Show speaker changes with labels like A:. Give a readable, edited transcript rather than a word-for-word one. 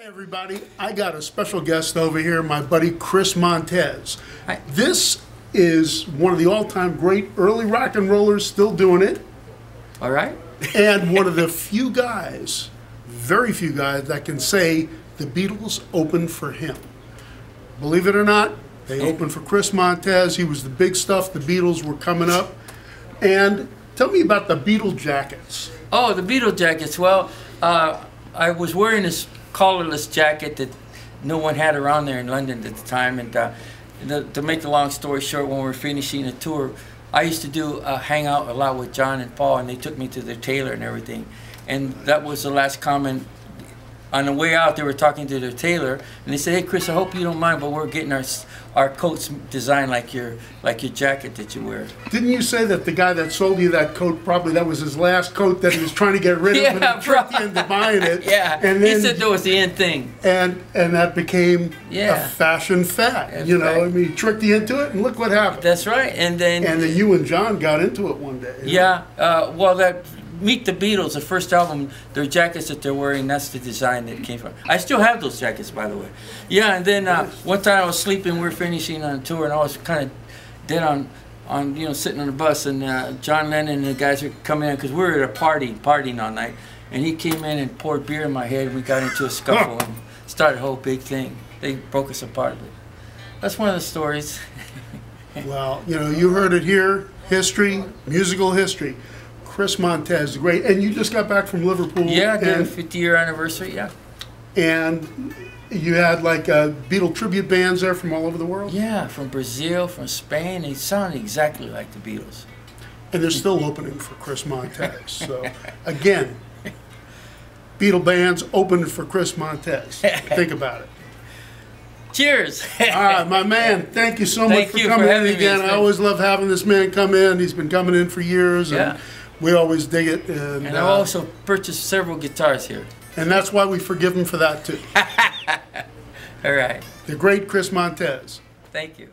A: Hey everybody, I got a special guest over here, my buddy Chris Montez.
B: Hi.
A: This is one of the all-time great early rock and rollers, still doing it.
B: All right.
A: And one of the few guys, very few guys, that can say the Beatles opened for him. Believe it or not, they opened for Chris Montez. He was the big stuff. The Beatles were coming up. And tell me about the Beatle jackets.
B: Oh, the Beatles jackets. Well, I was wearing this collarless jacket that no one had around there in London at the time. And to make the long story short, when we were finishing a tour, I used to hang out a lot with John and Paul, and they took me to their tailor and everything. And that was the last comment. On the way out, they were talking to their tailor, and they said, "Hey, Chris, I hope you don't mind, but we're getting our coats designed like your jacket that you wear."
A: Didn't you say that the guy that sold you that coat, probably that was his last coat that he was trying to get rid of,
B: Yeah,
A: and he tricked you into buying it?
B: Yeah,
A: and then,
B: he said that was the end thing.
A: And that became a fashion fad.
B: That's
A: you know,
B: right.
A: I mean, he tricked you into it, and look what happened.
B: That's right. And then
A: you and John got into it one day.
B: Yeah, well, that Meet the Beatles, the first album, their jackets that they're wearing, that's the design that it came from. I still have those jackets, by the way. Yeah, and then one time I was sleeping, we were finishing on a tour, and I was kind of dead on sitting on the bus, and John Lennon and the guys were coming in, because we were at a partying all night, and he came in and poured beer in my head, and we got into a scuffle and started a whole big thing. They broke us apart. But that's one of the stories.
A: Well, you heard it here, history, musical history. Chris Montez, great. And you just got back from Liverpool.
B: Yeah, the 50-year anniversary, yeah.
A: And you had like Beatle tribute bands there from all over the world?
B: Yeah, from Brazil, from Spain. They sound exactly like the Beatles.
A: And they're still opening for Chris Montez. So, again, Beatle bands opened for Chris Montez. Think about it.
B: Cheers.
A: All right, my man, thank you so much for coming in again. I always love having this man come in. He's been coming in for years.
B: Yeah.
A: And we always dig it. And
B: I also purchased several guitars here.
A: And that's why we forgive him for that, too.
B: All right.
A: The great Chris Montez.
B: Thank you.